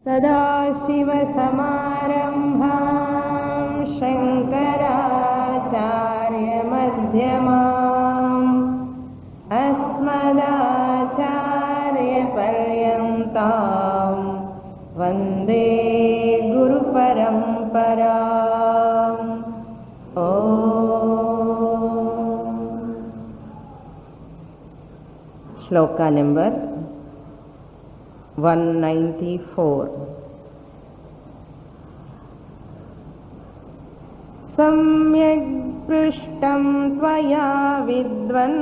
सदाशिवसमारम्भां शङ्कराचार्यमध्यमाम् अस्मदाचार्यपर्यन्तां वन्दे गुरुपरम्पराम्। श्लोका नंबर 194। सम्यक् पृष्टं त्वया विद्वन्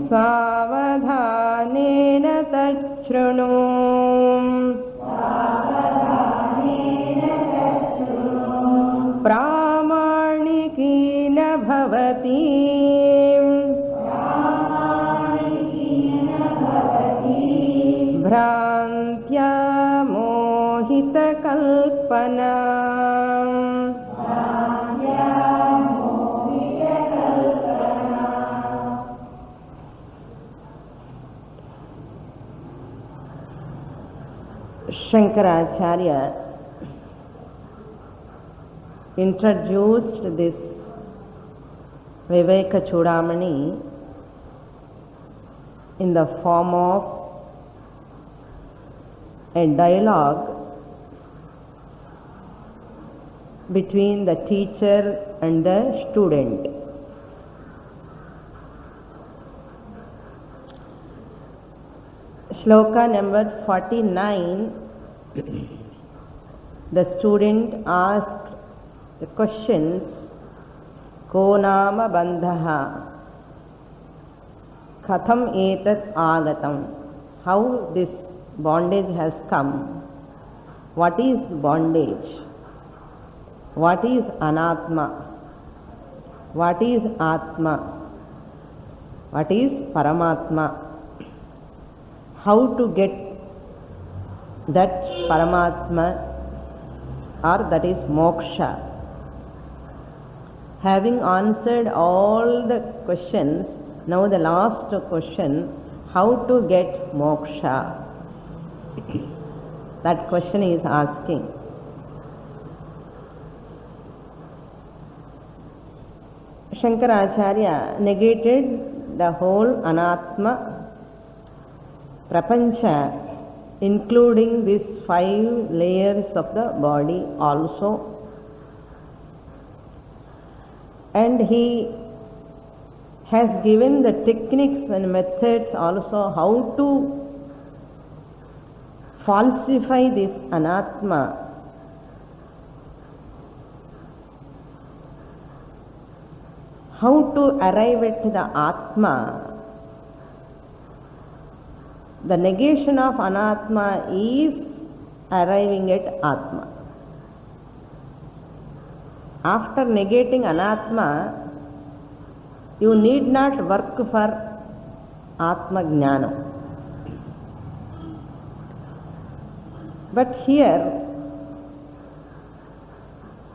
सावधानेन तच्छृणु। प्रामाणिकेन भवति भ्रान्त्या मोहितकल्पना। Shankaracharya introduced this Viveka Chudamani in the form of a dialogue between the teacher and the student. Shloka number 49, the student asked the questions, Ko nama bandhaha, Katham etat agatam, how this bondage has come, what is bondage, what is anatma, what is atma, what is paramatma, how to get that paramatma or that is moksha. Having answered all the questions, now the last question, how to get moksha? That question is asking. Shankaracharya negated the whole anatma prapancha, including these 5 layers of the body also. And he has given the techniques and methods also how to falsify this anatma. How to arrive at the atma. The negation of anatma is arriving at atma. After negating anatma, you need not work for atma jnana. But here,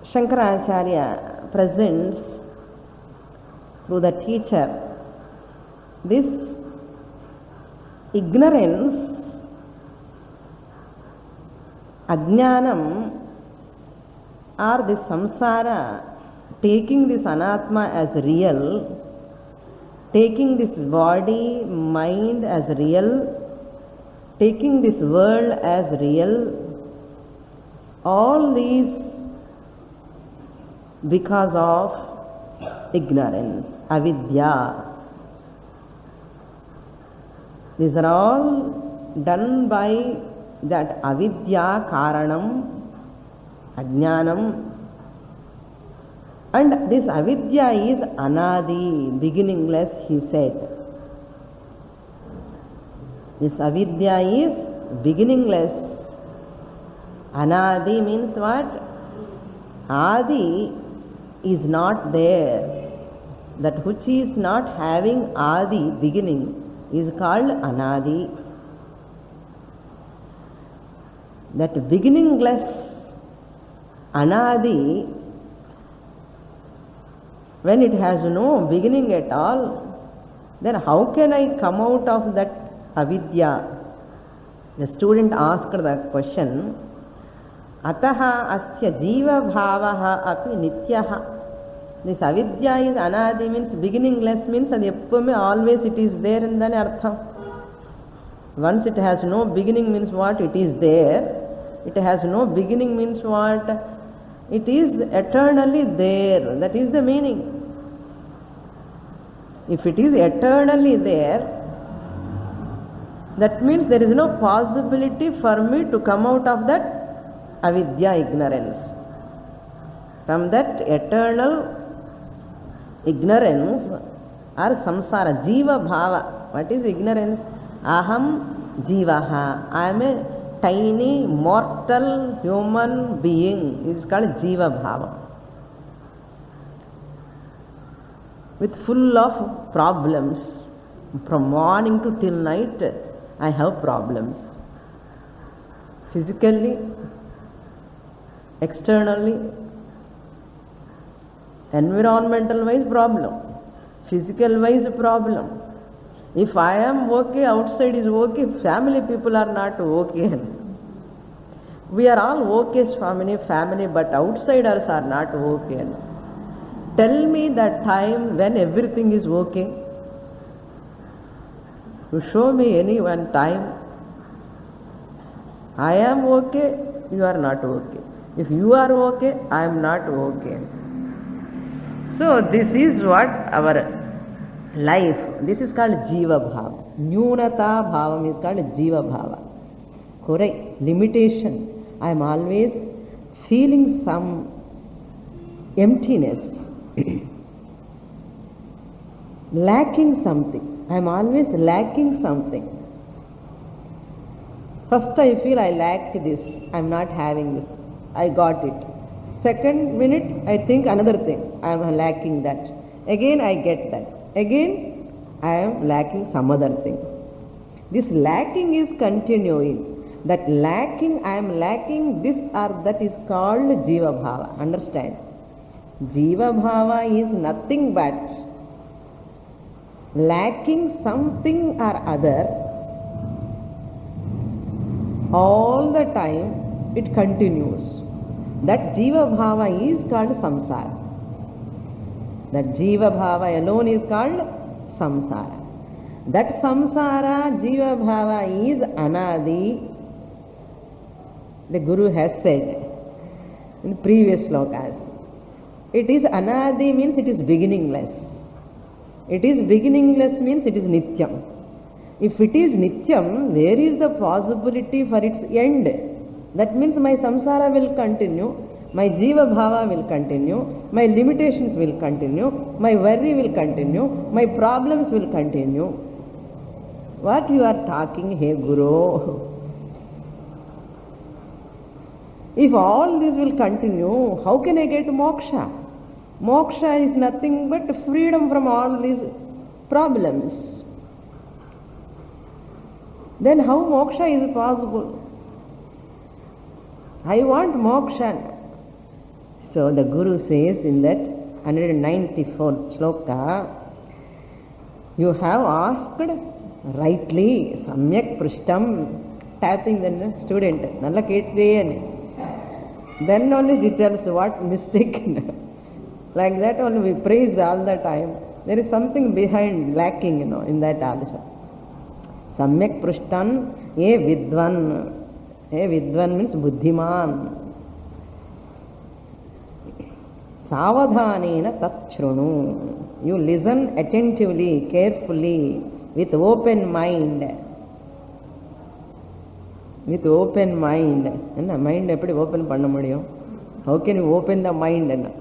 Shankaracharya presents through the teacher this ignorance, ajnanam, or this samsara, taking this anatma as real, taking this body, mind as real, taking this world as real, all these because of ignorance, avidya. These are all done by that avidya karanam, ajnanam. And this avidya is anadi, beginningless, he said. This avidya is beginningless. Anadi means what? Adi is not there. That which is not having adi, beginning, is called anadi. That beginningless anadi, when it has no beginning at all, Then how can I come out of that avidya? The student asked the question, ataha asya jiva bhavaha api nityaha. This avidya is anadi, means beginningless, means adi eppume always it is there endane artham. Once it has no beginning means what? It is there. It has no beginning means what? It is eternally there. That is the meaning. If it is eternally there, that means there is no possibility for me to come out of that avidya, ignorance. From that eternal ignorance or samsara, jiva bhava. What is ignorance? Aham jivaha. I am a tiny mortal human being. It is called jiva bhava. With full of problems. From morning to till night, I have problems. Physically, externally, environmental wise problem, physical wise problem. If I am okay, outside is okay, family people are not okay. We are all okay, family, but outsiders are not okay. Tell me that time when everything is okay. You show me any one time. I am okay, you are not okay. If you are okay, I am not okay. So this is what our life, this is called jiva bhava. Nyunata bhavam is called jiva bhava. Correct. Limitation. I am always feeling some emptiness. Lacking something. I am always lacking something. First I feel I lack this. I am not having this. I got it. Second minute I think another thing. I am lacking that. Again I get that. Again I am lacking some other thing. This lacking is continuing. That lacking, I am lacking this or that is called jiva bhava. Understand? Jiva bhava is nothing but lacking something or other. All the time it continues. That jiva bhava is called samsara. That jiva bhava alone is called samsara. That samsara, jiva bhava is anadi. The Guru has said in the previous slokas. It is anadi means it is beginningless. It is beginningless means it is nityam. If it is nityam, where is the possibility for its end? That means my samsara will continue, my jiva bhava will continue, my limitations will continue, my worry will continue, my problems will continue. What you are talking, hey Guru? If all this will continue, how can I get moksha? Moksha is nothing but freedom from all these problems. Then how moksha is possible? I want moksha. So the Guru says in that 194th sloka, you have asked rightly, samyak prishtam, tapping the student, nalla ketve. Then only he tells what mistake. Like that only we praise all the time. There is something behind lacking, in that also. Samyak prishtan, ye vidvan. Ye vidvan means buddhiman. Savadhanena tat shrunu. You listen attentively, carefully, with open mind. With open mind. Mind eppadi open panna mudiyum? How can you open the mind?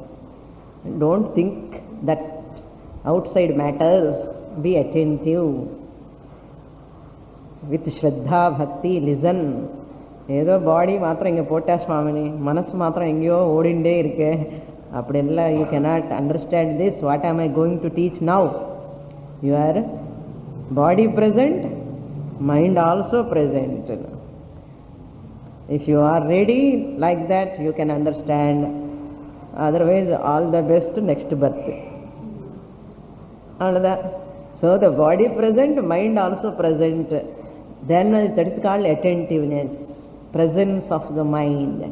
Don't think that outside matters. Be attentive. With Shraddha, Bhakti, listen. Edo body matra inga potta Swamini, manasu matra engyo odinde irukke. Appadella you cannot understand this. What am I going to teach now? Your body present, mind also present. If you are ready like that, you can understand. Otherwise, all the best next birth. So the body present, mind also present. Then that is called attentiveness, presence of the mind.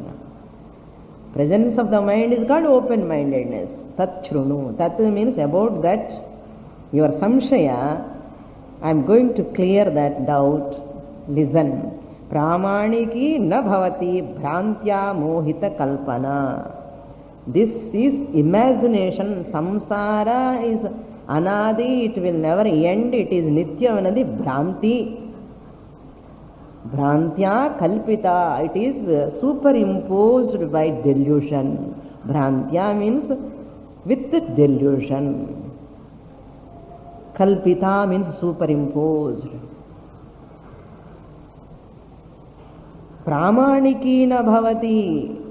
Presence of the mind is called open-mindedness. Tat shrunu. Tat means about that, your samshaya, I am going to clear that doubt. Listen. Pramaniki na bhavati bhrantya mohita kalpana. This is imagination. Samsara is anadi, it will never end. It is nitya vanadi bhranti. Bhrantya kalpita, it is superimposed by delusion. Bhrantya means with delusion. Kalpita means superimposed. Pramaniki na bhavati.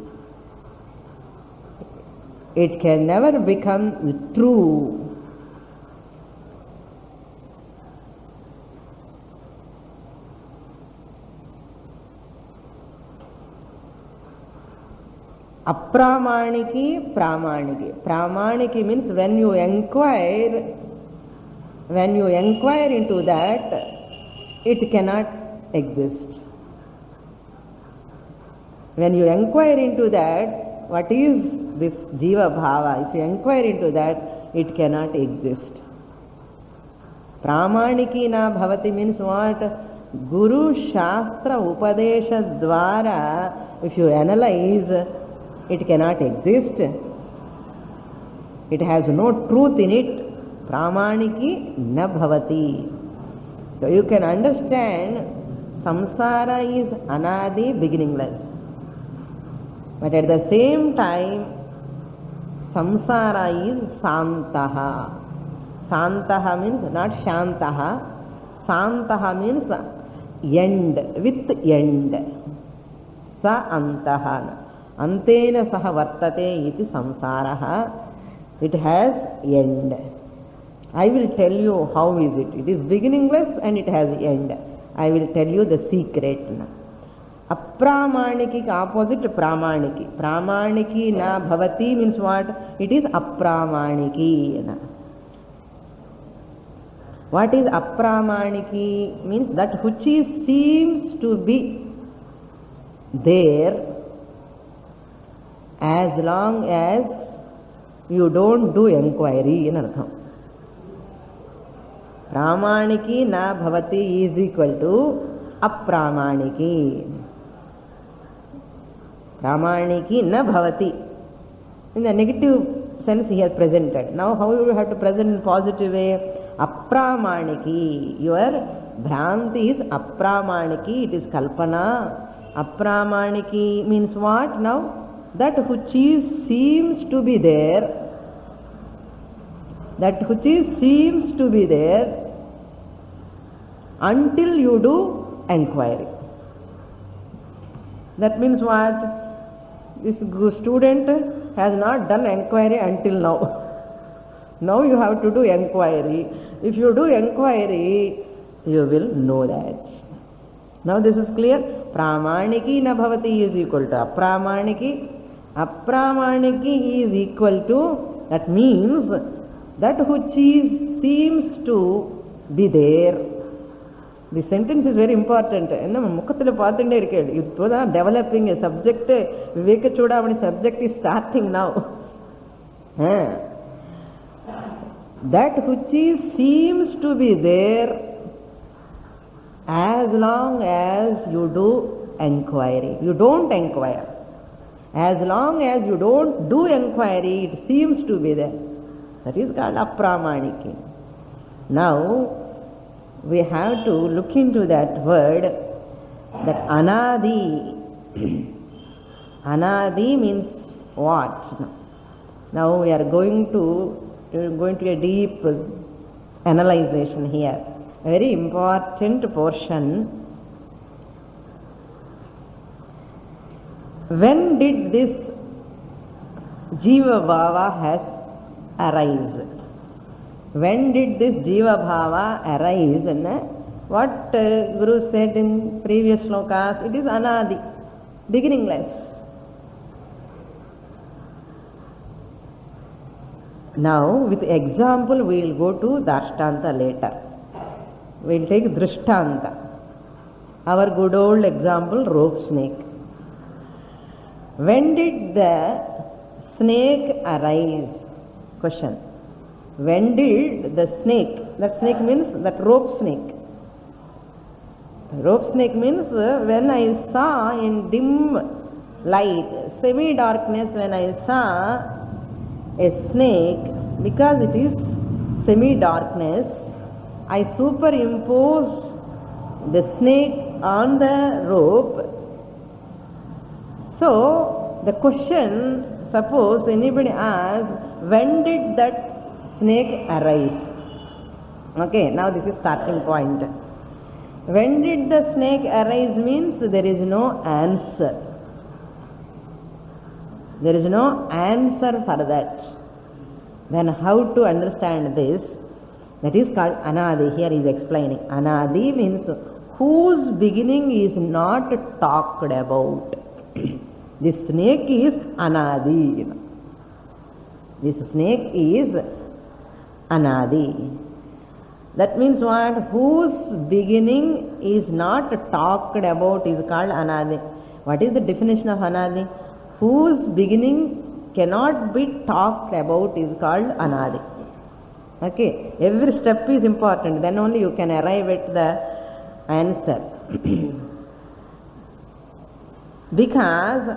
It can never become true. Apramaniki, pramaniki. Pramaniki means when you inquire into that, it cannot exist. When you inquire into that, what is this jiva bhava? If you inquire into that, it cannot exist. Pramaniki na bhavati means what? Guru Shastra Upadesha Dwara, if you analyze, it cannot exist. It has no truth in it. Pramaniki na bhavati. So you can understand samsara is anadi, beginningless. But at the same time, samsara is santaha. Santaha means not shantaha. Santaha means end, with end. Sa antaha. Antena saha vartate iti samsaraha. It has end. I will tell you how is it. It is beginningless and it has end. I will tell you the secret. Apramaniki opposite pramaniki. Pramaniki na bhavati means what? It is apramaniki. What is apramaniki? Means that which seems to be there as long as you don't do inquiry in artham. Pramaniki na bhavati is equal to apramaniki. Pramaniki na bhavati. In the negative sense he has presented. Now how you have to present in positive way? Apramaniki. Your bhranti is apramaniki. It is kalpana. Apramaniki means what now? That which seems to be there. That which seems to be there until you do inquiry. That means what? This student has not done inquiry until now. Now you have to do inquiry. If you do inquiry, you will know that. Now this is clear. Pramaniki na bhavati is equal to apramaniki. Apramaniki is equal to, that means that which seems to be there. This sentence is very important. Developing a subject, Viveka Chudamani subject is starting now. That which seems to be there as long as you do inquiry. You don't inquire. As long as you don't do inquiry, it seems to be there. That is called apramaniki. Now, we have to look into that word, that anadi. Anadi means what? Now we are going to a deep analyzation here. A very important portion. When did this Jiva Bhava has arise? When did this Jiva Bhava arise? What Guru said in previous slokas, it is anadi, beginningless. Now, with example, we will go to Dashtanta later. We will take Drishtanta. Our good old example, rope snake. When did the snake arise? Question. When did the snake, that snake means that rope snake. Rope snake means when I saw in dim light, semi-darkness, when I saw a snake, because it is semi-darkness, I superimpose the snake on the rope. So, the question, suppose anybody asks, when did that snake arise? Okay, now this is starting point. When did the snake arise means there is no answer. There is no answer for that. Then how to understand this? That is called Anadi. Here he is explaining. Anadi means whose beginning is not talked about. This snake is Anadi. This snake is Anadi. That means what? Whose beginning is not talked about is called Anadi. What is the definition of Anadi? Whose beginning cannot be talked about is called Anadi. Okay, every step is important, then only you can arrive at the answer. Because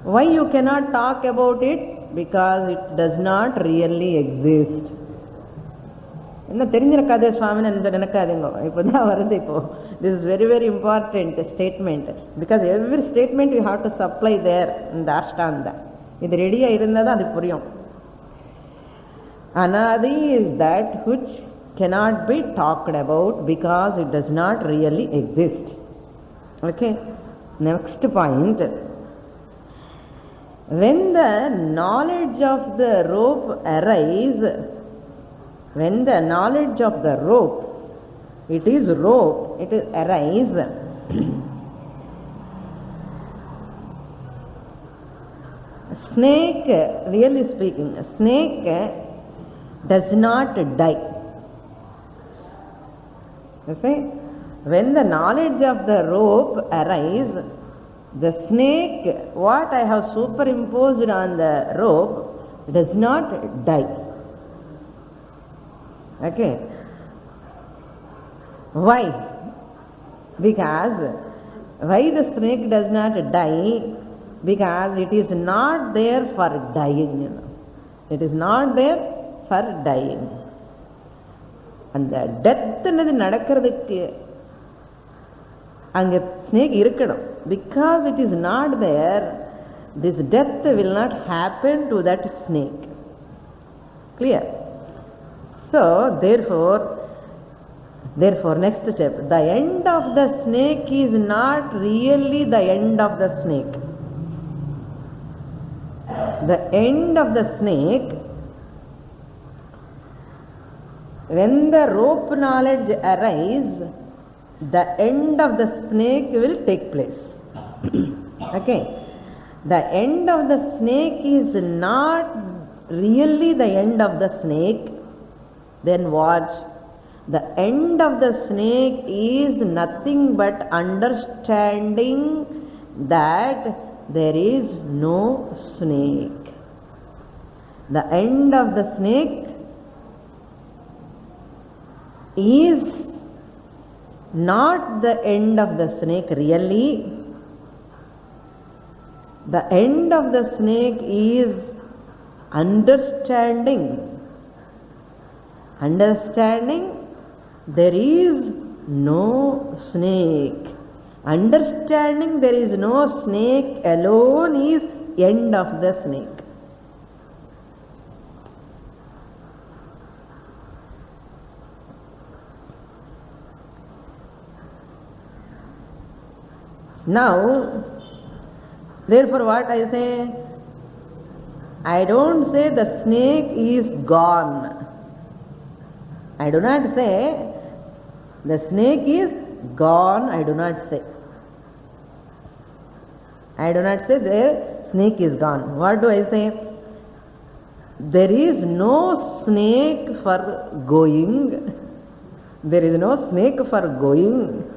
why you cannot talk about it? Because it does not really exist. என்ன தெரிஞ்சிருக்காதே சுவாமின்னு நினைக்காதீங்க. இப்போதான் வருது இப்போ. This is very very important statement. Because every statement you have to supply there in the Ashtanga. இது ரெடியா இருந்தா தான் அது புரியும். Anadi is that which cannot be talked about because it does not really exist. Okay. Next point. When the knowledge of the rope arises, when the knowledge of the rope, it is rope, it is arise. Snake, really speaking, snake does not die. You see, when the knowledge of the rope arises, the snake, what I have superimposed on the rope, does not die. Okay. Why? Because why the snake does not die? Because it is not there for dying. It is not there for dying. And the death என்னது நடக்கிறதுக்கு அங்கே snake இருக்கணும். Because it is not there, this death will not happen to that snake. Clear? So, therefore, next step, the end of the snake is not really the end of the snake. The end of the snake, when the rope knowledge arises, the end of the snake will take place. Okay. The end of the snake is not really the end of the snake. Then what? The end of the snake is nothing but understanding that there is no snake. The end of the snake is not the end of the snake really. The end of the snake is understanding. Understanding there is no snake. Understanding there is no snake alone is end of the snake. Now, therefore what I say? I don't say the snake is gone. I do not say the snake is gone. I do not say. I do not say the snake is gone. What do I say? There is no snake for going. There is no snake for going.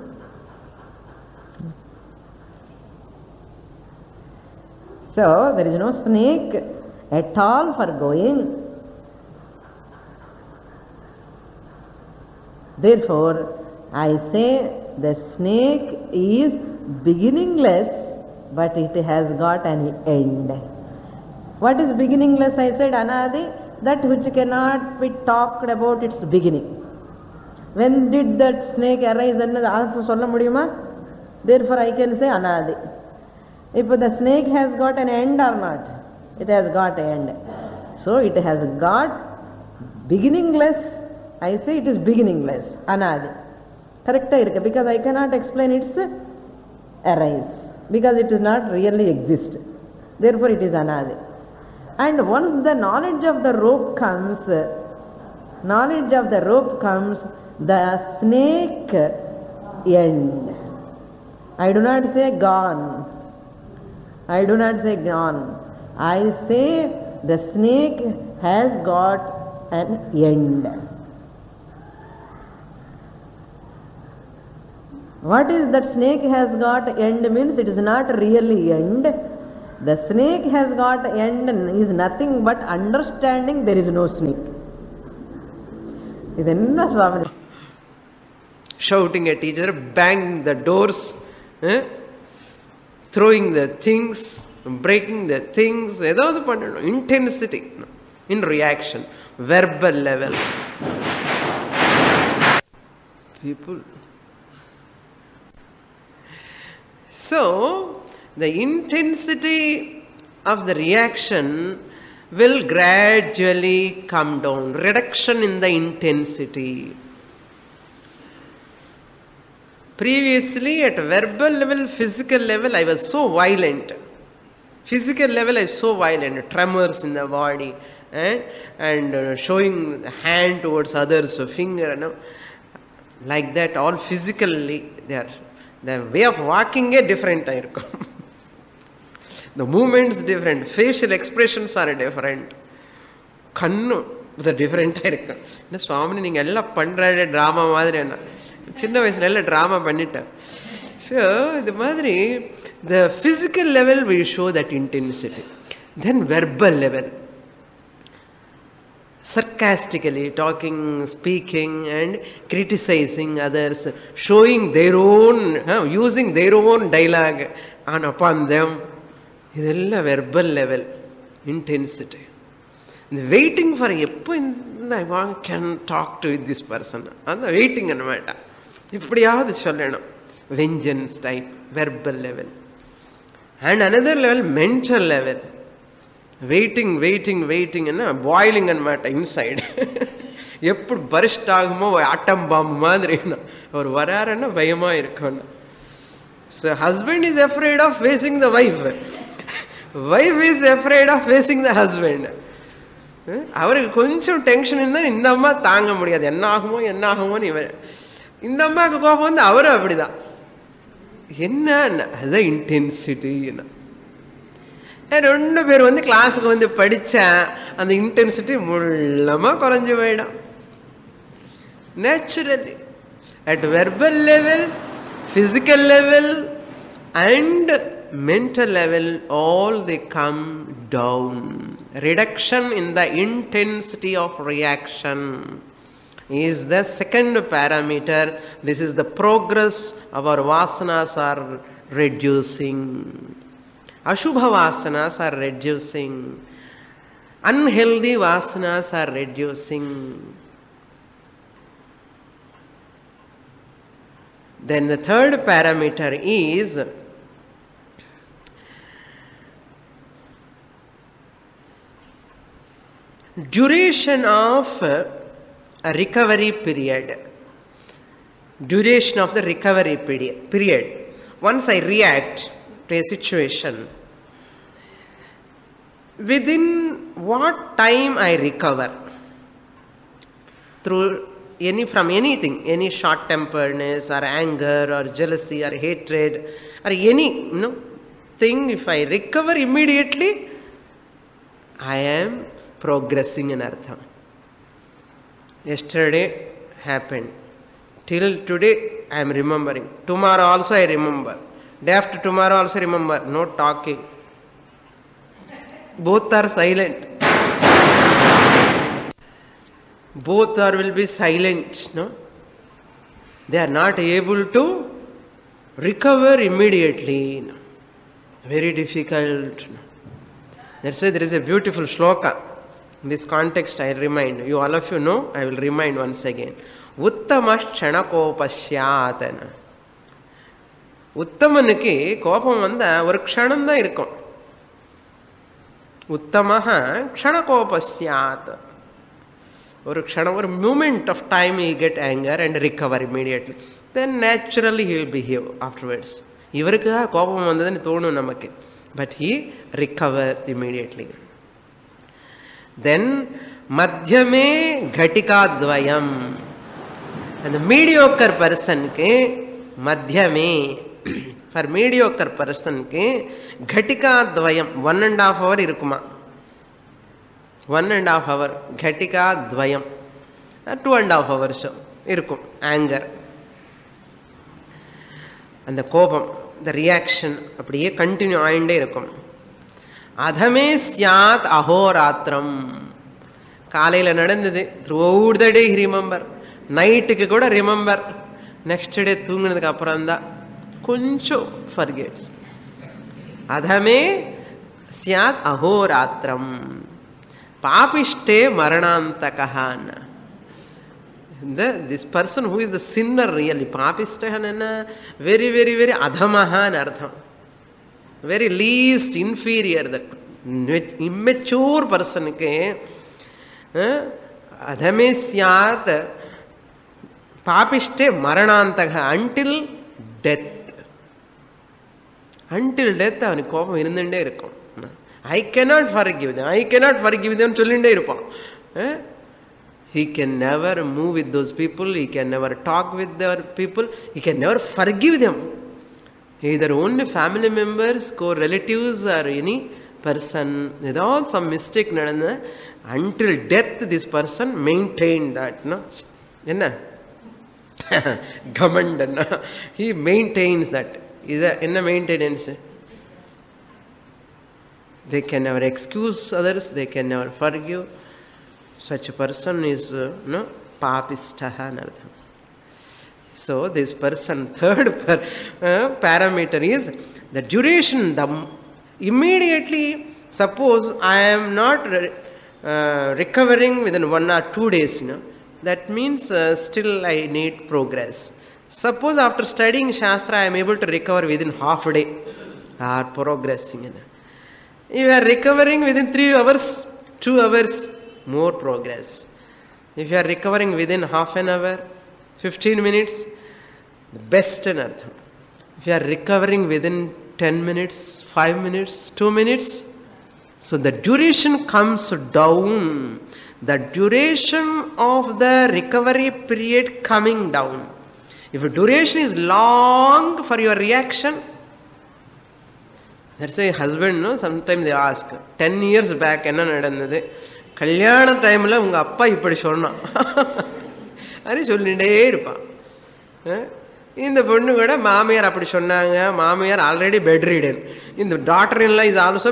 So, there is no snake at all for going. Therefore, I say the snake is beginningless, but it has got an end. What is beginningless? I said anadi, that which cannot be talked about its beginning. When did that snake arise? Answer solla mudiyuma? Therefore, I can say anadi. If the snake has got an end or not, it has got an end. So it has got beginningless. I say it is beginningless, anadi. Correct, because I cannot explain its arise, because it does not really exist. Therefore it is anadi. And once the knowledge of the rope comes, the snake end. I do not say gone. I do not say gone. I say the snake has got an end. What is that snake has got end means? It is not really end. The snake has got end is nothing but understanding there is no snake. Shouting at each other, banging the doors, throwing the things, breaking the things, intensity in reaction, verbal level. People. So, the intensity of the reaction will gradually come down. Reduction in the intensity. Previously, at verbal level, physical level, I was so violent. Physical level, I was so violent. Tremors in the body, and showing the hand towards others, so finger, like that, all physically, the way of walking is different. The movements different, facial expressions are different. Kannu the different. Swami, you all pandra drama madri. Chinna vayasula drama pannita. So, the physical level will show that intensity. Then verbal level. Sarcastically talking, speaking and criticizing others, showing their own, using their own dialogue upon them. This is verbal level, intensity. Waiting for I can talk to this person. And waiting anamata. Vengeance type, verbal level. And another level, mental level. Waiting, and boiling inside. Eppudu burst agumo atom bomb madri or vararana bayama irukona. So husband is afraid of facing the wife. Wife is afraid of facing the husband. அவருக்கு கொஞ்சம் tension இருந்தா இந்த அம்மா தாங்க முடியாது. என்ன ஆகுமோ இவர். இந்த அம்மாக்கு கோபம் வந்து அவரும் அப்படிதான். என்ன அதான் இன்டென்சிட்டி. ரெண்டு பேர் வந்து கிளாஸுக்கு வந்து படிச்சா அந்த இன்டென்சிட்டி முள்ளமா குறைஞ்சு போயிடும். Naturally, at verbal level, physical level and mental level, all they come down. Reduction in the intensity of reaction is the second parameter. This is the progress our vasanas are reducing. Ashubha vasanas are reducing. Unhealthy vasanas are reducing. Then the third parameter is duration of a recovery period. Duration of the recovery period. Once I react to a situation, within what time I recover? From anything, any short-temperedness or anger or jealousy or hatred or any thing, if I recover immediately, I am progressing in artham. Yesterday happened. Till today I am remembering. Tomorrow also I remember. Day after tomorrow also remember. No talking. Both are silent. Both will be silent. No? They are not able to recover immediately. No? Very difficult. No? That's why there is a beautiful shloka. In this context I remind you, all of you know, I will remind once again. Uttama kshanakopashyatana. உத்தமனுக்கு கோபம் வந்தா ஒரு க்ஷணம் தான் இருக்கும். உத்தமஹ க்ஷணகோபஸ்யாத். ஒரு க்ஷணம், ஒரு moment of time he get anger and recover immediately. Then naturally he will behave afterwards. இவருக்கு கோபம் வந்ததுன்னு தோணும் நமக்கு. But he recover immediately. Then madhyame ghatikadvayam. And the mediocre person ke madhyame. For mediocre person ke ghatika dvayam 1.5 hour irukuma. 1.5 hour ghatika dvayam 2.5 hours irukum. Anger and the kobam, the reaction அப்படியே continue ஆயிண்டே இருக்கும். அதமே ஸ்யாத் அஹோராத்திரம். காலையில் நடந்தது, throughout the day remember, நைட்டுக்கு கூட remember, next day தூங்கினதுக்கு அப்புறம் தான் கொஞ்சம் forgets. அதமே ஸ்யாத் அஹோராத்திரம். பாபிஷ்டே மரணாந்தகஹான. This person who is the sinner really, papishtahana, very, very, very adhamahan artham. Very least inferior, that immature person ke adhame syat papishte maranantaka, until death. Until death அவனுக்கு கோபம் இருந்துட்டே இருக்கும். I cannot forgive them, I cannot forgive them சொல்லிட்டே இருப்பான். He can never move with those people, he can never talk with their people, he can never forgive them. Either only family members, co-relatives or any person, without some mistake நடந்த, until death this person maintained that. No? என்ன கமண்டன்னா, he maintains that. இது என்ன maintenance? They can never excuse others, they can never forgive. Such a person is papistaha nartham. So this person, third parameter is the duration. Immediately, suppose I am not recovering within 1 or 2 days, that means still I need progress. Suppose after studying Shastra I am able to recover within half a day, or progressing. If you are recovering within 3 hours, 2 hours, more progress. If you are recovering within half an hour, 15 minutes, the best in artham. If you are recovering within 10 minutes, 5 minutes, 2 minutes, so the duration comes down. The duration of the recovery period coming down. If a duration is long for your reaction, that's why husband, sometimes they ask, 10 years back என்ன நடந்தது, கல்யாண டைமில் உங்கள் அப்பா இப்படி சொன்னான் அது சொல்லிகிட்டே இருப்பான். இந்த பொண்ணு கூட மாமியார் அப்படி சொன்னாங்க, மாமியார் ஆல்ரெடி பெட் ரீடன், இந்த daughter in law is also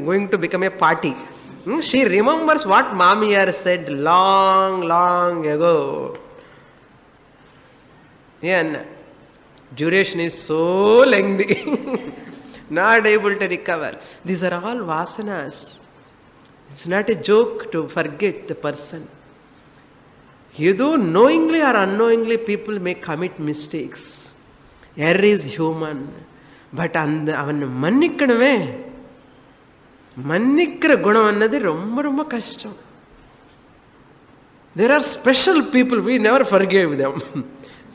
going to become a party. She remembers what மாமியார் said long ago. என்ன duration is so lengthy, not able to recover. These are all vasanas. It's not a joke to forget the person. Either knowingly or unknowingly people may commit mistakes. Error is human. But அவன் மன்னிக்கணுமே, மன்னிக்கிற குணம் அன்னது ரொம்ப ரொம்ப கஷ்டம். There are special people, we never forgive them.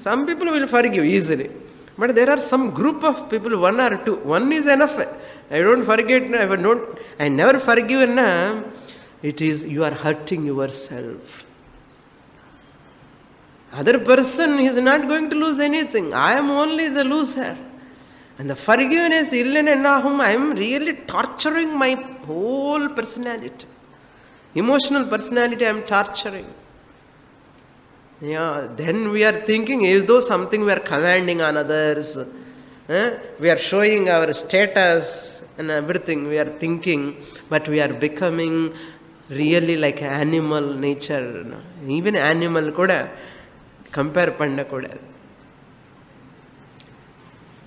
Some people will forgive easily. But there are some group of people, 1 or 2. One is enough. I don't forget, I never forgive. It is, you are hurting yourself. Other person is not going to lose anything. I am only the loser. And the forgiveness, I am really torturing my whole personality. Emotional personality I am torturing. Yeah, then we are thinking as though something we are commanding on others. We are showing our status and everything we are thinking, but we are becoming really like animal nature. Even animal kuda compare panna kuda.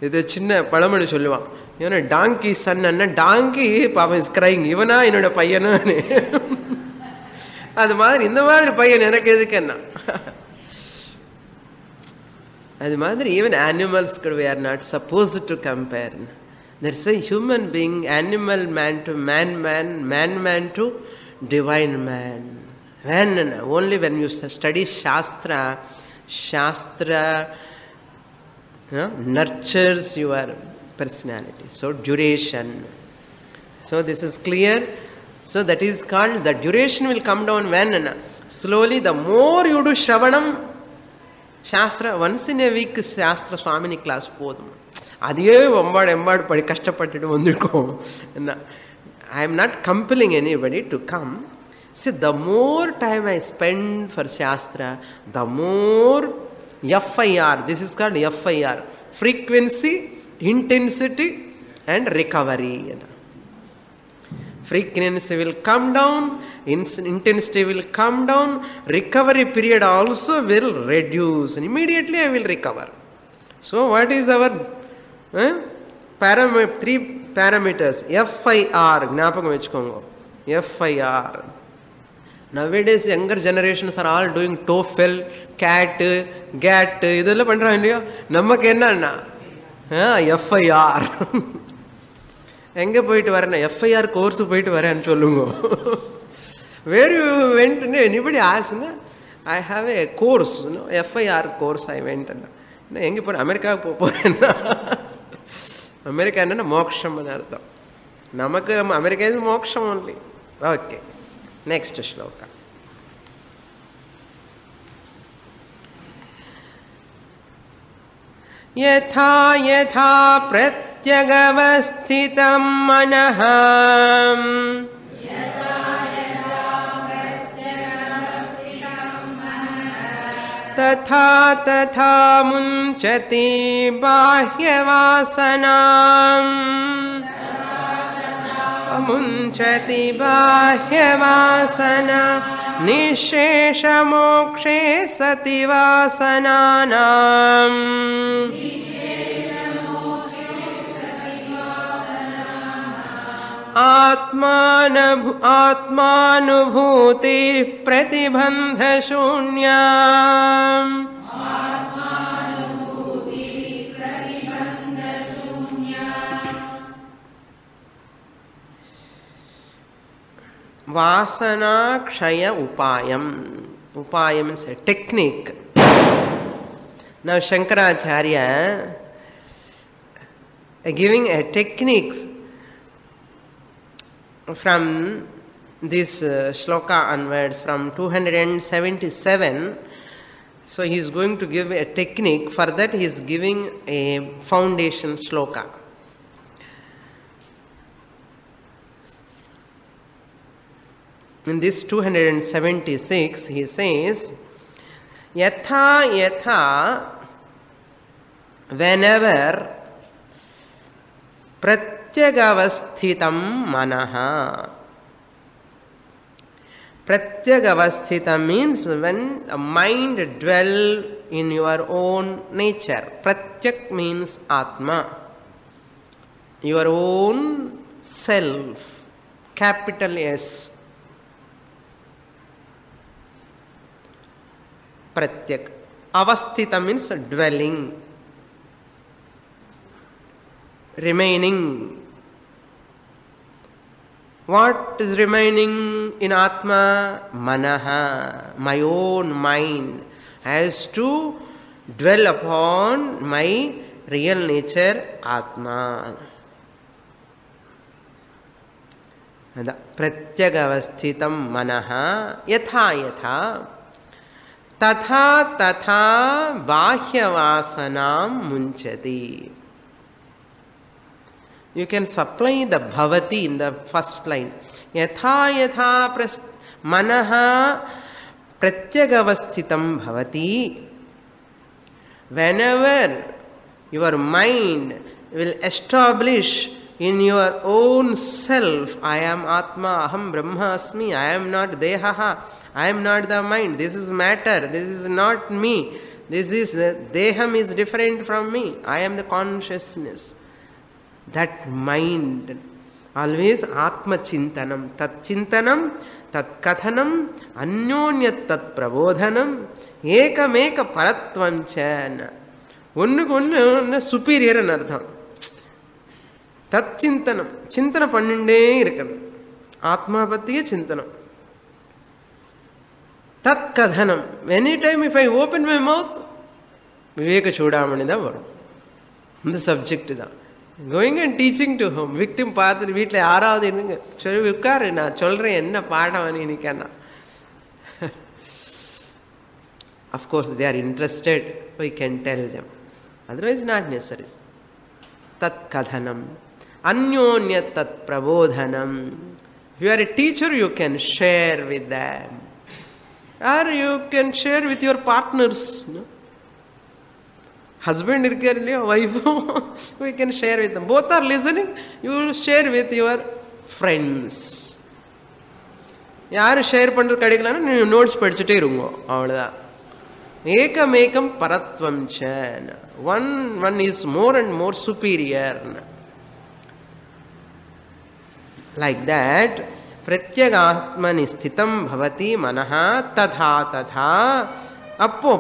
இது சின்ன பழமொழி சொல்லுவான், இவனை டாங்கி Sun அண்ணா, டாங்கி பாவம் is crying, இவனா என்னோட பையனு. அது மாதிரி இந்த மாதிரி பையன் எனக்கு எதுக்கு என்ன. அது மாதிரி even animals we are not supposed to compare. That's why human being, animal man to man, man to divine man. Only when you study Shastra, nurtures your personality. So duration. So this is clear. So that is called, the duration will come down when slowly, the more you do Shravanam, Shastra, once in a week Shastra Swamini class podum. Adhe embad padi kashtapattu vandirkom. I am not compelling anybody to come. See, the more time I spend for Shastra, the more FIR, this is called FIR, frequency, intensity and recovery. Frequency will come down, intensity will come down, recovery period also will reduce, and immediately I will recover. So what is our three parameters? FIR, gnapakam vechukongo. FIR. Nowadays younger generations are all doing TOEFL, CAT, GAT, idella pandra illaya. Namakku enna FIR. எங்கே போயிட்டு வரேன், FIR course போயிட்டு வரேன்னு சொல்லுங்க. Where you went? Anybody ask? I have a course, FIR course I went. எங்கே போகிறேன்? அமெரிக்காவுக்கு போகிறேன். அமெரிக்கா என்ன மோட்சம்னு அர்த்தம். நமக்கு அமெரிக்கா இஸ் மோட்சம் only. Okay, next shloka. यथा यथा प्रत्यगवस्थितं मनः तथा तथा मुञ्चति बाह्यवासनाम् मुञ्चति बाह्यवासना निःशेषमोक्षे सति वासनानाम् आत्मानुभूति प्रतिबन्धशून्या वासना क्षय upayam. Upayam is a technique. Now Shankaracharya giving a techniques from this shloka onwards, from 277. So he is going to give a technique. For that he is giving a foundation shloka. In this 276 he says, yatha yatha, whenever pratyagavasthitam manaha. Pratyagavasthitam means when the mind dwell in your own nature. Pratyak means Atma, your own self, capital S. Pratyak. Avasthita means dwelling, remaining. What is remaining in Atma? Manaha, my own mind, has to dwell upon my real nature, Atma. Pratyagavasthitam manaha yatha yatha tatha tatha bahyavasanam munchati. You can supply the bhavati in the first line. Yatha yatha Manaha pratyagavasthitam bhavati. Whenever your mind will establish in your own self, I am Atma, Aham Brahma Asmi, I am not Dehaha, I am not the mind, this is matter, this is not me, this is, Deham is different from me, I am the consciousness. That mind, always Atma Chintanam, Tat Chintanam, Tat Kathanam, Anyonyat Tat Prabodhanam, Ekameka Paratvam Chana. ஒன்றுக்கு ஒன்று சுப்பீரியர்னு அர்த்தம். தத் சிந்தனம், சிந்தனை பண்ணிண்டே இருக்கிறது, ஆத்மா பற்றிய சிந்தனம். தத் கதனம், any time if I open my mouth Viveka Chudamani தான் வரும். இந்த சப்ஜெக்ட் தான். Going and teaching to home. Victim பார்த்துட்டு வீட்டில் யாராவது என்னங்க சொல்லி உட்காரு, நான் சொல்கிறேன் என்ன பாடம் இன்னைக்கன்னா. Of course they are interested, we can tell them. Otherwise not necessary. Tat kadhanam, anyonyat tat prabodhanam. If you are a teacher, you can share with them, or you can share with your partners. No? Husband irukar illaya, wife, we can share with them. Both are listening, you will share with your friends. யாரு share பண்ணுறது கிடைக்கலன்னா நீங்கள் notes படிச்சுட்டே இருங்க, அவ்வளோதான். Ekamekam paratvam chana. One is more and more superior. Like that, pratyagatmani sthitam bhavati manaha tatha tatha. Appo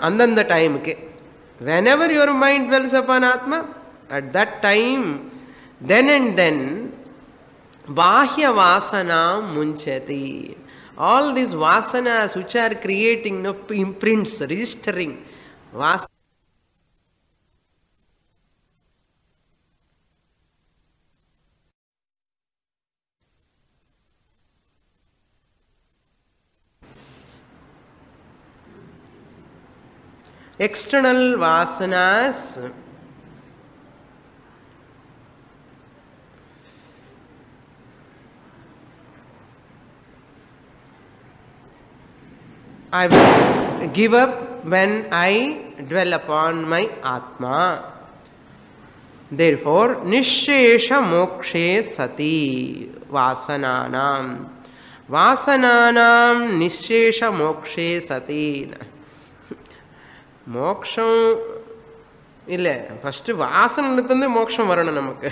andanda time ke. Whenever your mind dwells upon Atma, at that time, then and then, bahya vasana munchati. All these vasanas which are creating imprints, registering vasanas. External vasanas I will give up when I dwell upon my Atma. Therefore, nishesha mokshe sati vasananam. Vasananam nishesha mokshe sati. Moksham illa. First vasanathu moksham varana namakku.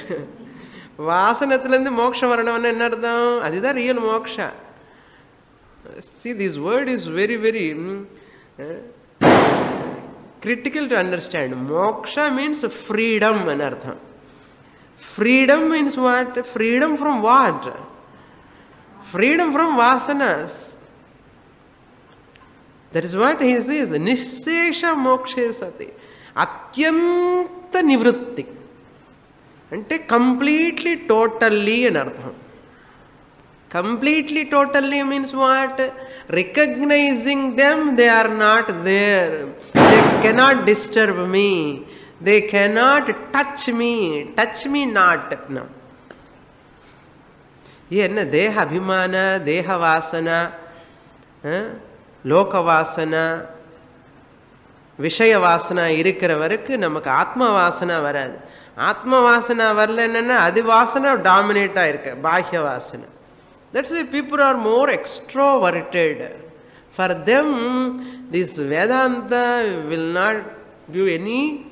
Vasanathilindu moksham varana enna artham? Adida real moksha. See, this word is very, very critical to understand. Moksha means freedom. Freedom means what? Freedom from what? Freedom from vasanas. That is what he says. Nishesha mokshe sati. Atyanta nivrutti. Ante completely, totally anartham. Completely, totally means what? Recognizing them, they are not there. They cannot disturb me. They cannot touch me. Touch me not. No. Here, Deha Abhimana, Deha Vasana, Loka Vasana, Vishaya Vasana, Irikara Varakku, Namakku Atma Vasana varad. Atma Vasana varlenna, Adi Vasana dominate irukku, Bahya Vasana. That's why people are more extroverted. For them, this Vedanta will not give any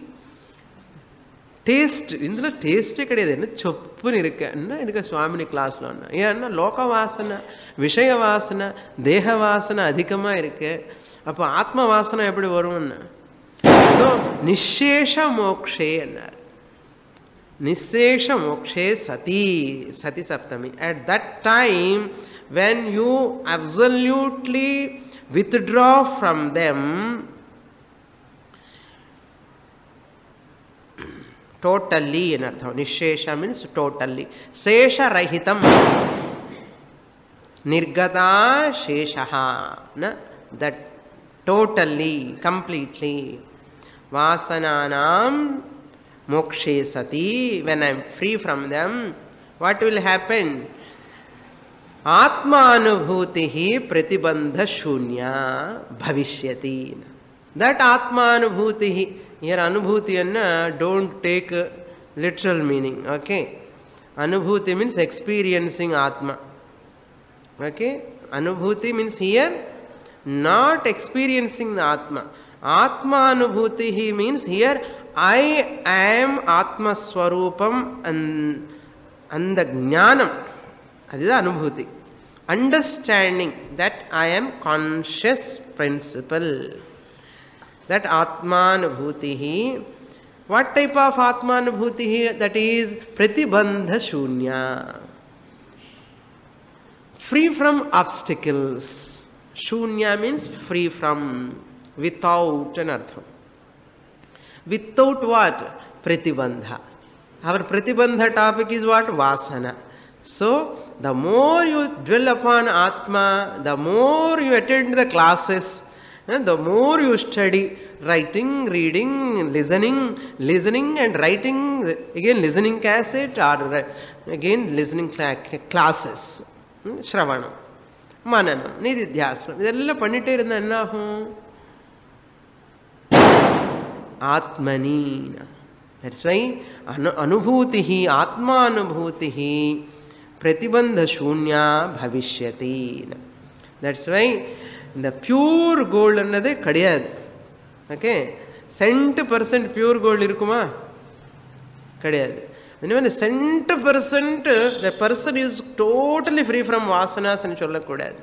taste. Indra taste kadiyadu. Choppuni irukku. Enna irukku Swamini class lo anna. Enna loka vasana, vishaya vasana, deha vasana adhikama irukku. Appo atma vasana eppadi varumna. So nishesha mokshe ennar. Nishesha mokshe sati, sati saptami. At that time, when you absolutely withdraw from them, totally in artham. Nishesha means totally. Sesha rahitam. Nirgata sheshaha. That totally, completely. Vasananam mokshe sati. When I am free from them, what will happen? Atmanubhuti pratibandha shunya bhavishyati. That Atmanubhuti, here Anubhuti and don't take literal meaning. Okay. Anubhuti means experiencing Atma. Okay. Anubhuti means here not experiencing the Atma. Atmanubhuti means here I am Atma Swarupam and the Jnanam. That is the Anubhuti. Understanding that I am conscious principle. That Atmanubhuti. What type of Atmanubhuti? That is Pratibandha Shunya. Free from obstacles. Shunya means free from, without an artham. Without what? Pratibandha. Our Pratibandha topic is what? Vasana. So, the more you dwell upon Atma, the more you attend the classes, and the more you study, writing, reading, listening and writing, again listening cassette or again listening classes, Shravanam, Mananam, Nididhyasana, idella pannite irundha enna agum? Atmani. That's why Anubhutihi, Atma Anubhutihi, Pratibandha Shunya Bhavishyati. That's why the pure gold annade kadiyadu. Okay? Cent% pure gold irukuma? Kadiyadu. And even cent%, the person is totally free from vasanas and sollakudadu.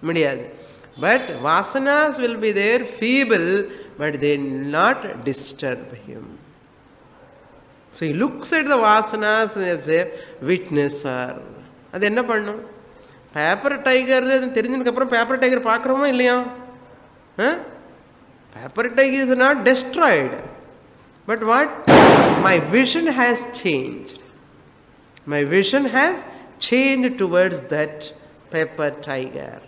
Mudiyadu. But vasanas will be there, feeble, but they will not disturb him. So he looks at the vasanas as a witnesser. அது என்ன பண்ணும்? Paper tiger தெரிஞ்சதுக்கு அப்புறம் paper tiger பார்க்குறோமா இல்லையா? Paper tiger is not destroyed. But what? My vision has changed. My vision has changed towards that paper tiger.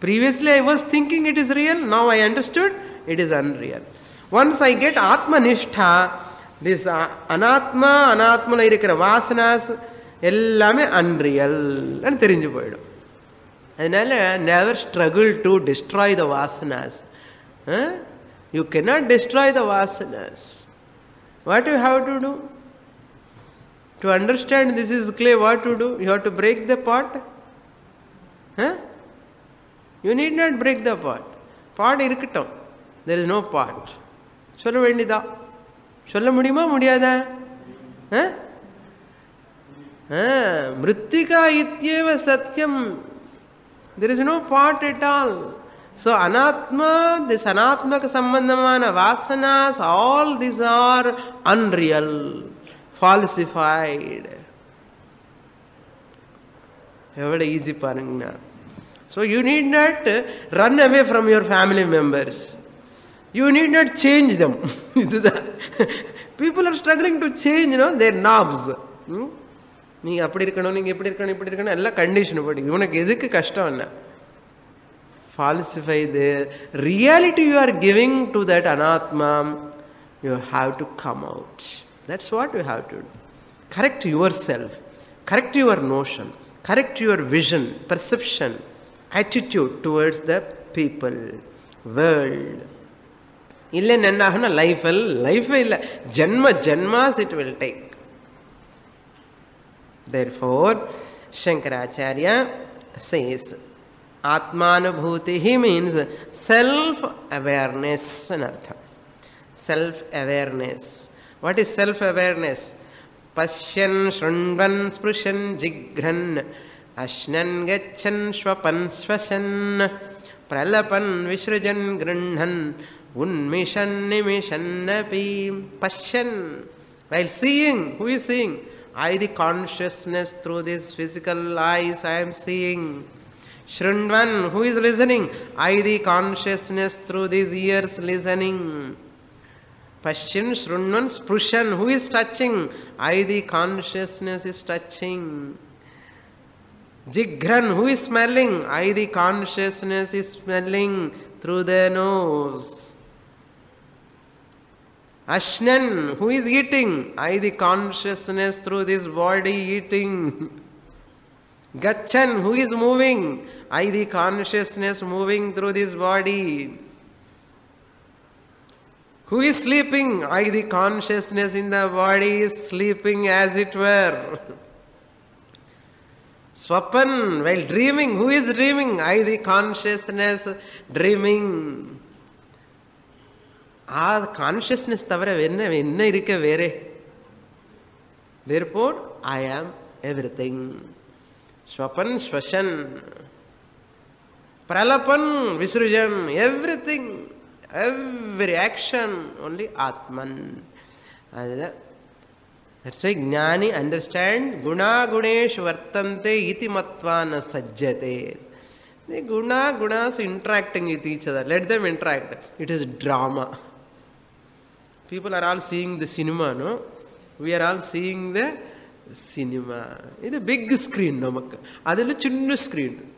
Previously I was thinking it is real, now I understood it is unreal. Once I get Atmanishtha, this Anatma, Anatmala irukra vasanas, ellame unreal and therinju poidum. Adnala never struggle to destroy the vasanas. You cannot destroy the vasanas. What you have to do? To understand this is clay, what to do? You have to break the pot. You need not break the pot. Pot irukittum. There is no pot. Solla vendida. Solla mudiyuma mudiyada? Mrittika ityeva satyam. There is no pot at all. So anatma, this anatmaka sambandhamana vasanas, all these are unreal, falsified. Very easy parangna. So you need not run away from your family members. You need not change them. People are struggling to change, their knobs. நீ அப்படி இருக்கணும், நீங்க இப்படி இருக்கணும், இப்படி இருக்கணும், எல்லாம் condition படி. உனக்கு எதுக்கு கஷ்டம் என்ன? Falsify the reality you are giving to that anatma. You have to come out. That's what you have to do. Correct yourself. Correct your notion. Correct your vision, perception, attitude towards the people, world. Illa nannahana life illa janmas it will take. Therefore, Shankaracharya says, Atmanubhuti means self-awareness. Self-awareness. What is self-awareness? Pashyan, Shrunvan, Sprushan, Jigran, Ashnan, Gachan, Shwapan, Swashan, Pralapan, Vishrajan, Grunhan, Unmishan, Nimishan, Napi. Pashyan. While seeing, who is seeing? I, the consciousness through these physical eyes, I am seeing. Shrunvan, who is listening? I, the consciousness through these ears, listening. Pashyan, Shrunvan, Sprushan, who is touching? I, the consciousness, is touching. Jigran, who is smelling? I, the consciousness, is smelling through the nose. Ashnan, who is eating? I, the consciousness, through this body, eating. Gachan, who is moving? I, the consciousness moving through this body. Who is sleeping? I, the consciousness in the body, is sleeping as it were. Swapan, while dreaming, who is dreaming? I, the consciousness, dreaming. Consciousness tavara enna irukka vere. Therefore, I am everything. Swapan, Swashan. Pralapan, Visrujan, everything. Every action, only Atman. That's why Jnani understand Guna Gunesh Vartante iti Matvana Sajjate. The gunas interacting with each other. Let them interact. It is drama. People are all seeing the cinema, no? We are all seeing the cinema. It's a big screen. That's a chinna screen.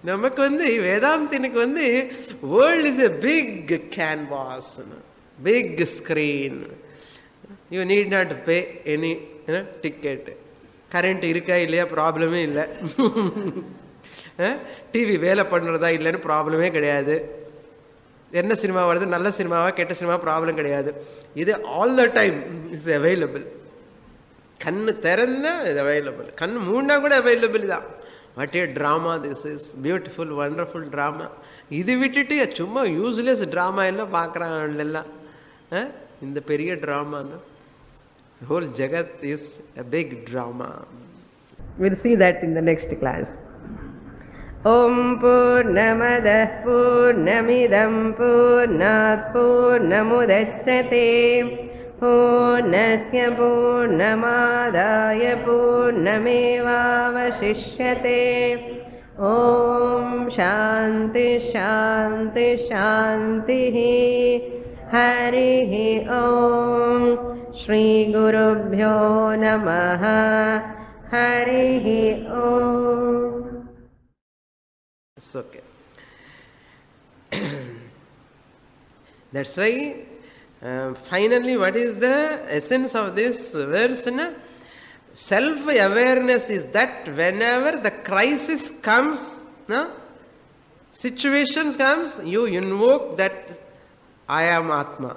Vedanthiniku world is a big canvas, big screen. You need not pay any ticket. Current irukka illaya problem illa. TV vela பண்றதா இல்லன்னு ப்ராப்ளமே கிடையாது. என்ன cinema வருது, நல்ல சினிமாவா கெட்ட cinema problem கிடையாது. இது all the time is available. கண்ணு திறந்தா இது அவைலபிள், கண்ணு மூடினா கூட அவைலபிள் தான். What A drama this is, beautiful wonderful drama. இது விட்டுட்டு சும்மா யூஸ்லெஸ் ட்ராமா எல்லாம் பார்க்குறாங்க எல்லாம். இந்த பெரிய ட்ராமான்னு whole jagat is a big drama. We'll see that in the next class. Om Purnamadah Purnamidam Purnat Purnamudachyate Purnasya Purnamadaya Purnamevavashishyate. Om Shanti Shanti Shanti. Harihi Om. Shri Gurubhyo Namaha. Harihi Om. It's okay. That's why finally what is the essence of this verse? Self-awareness is that whenever the crisis comes, situations comes, you invoke that I am Atma.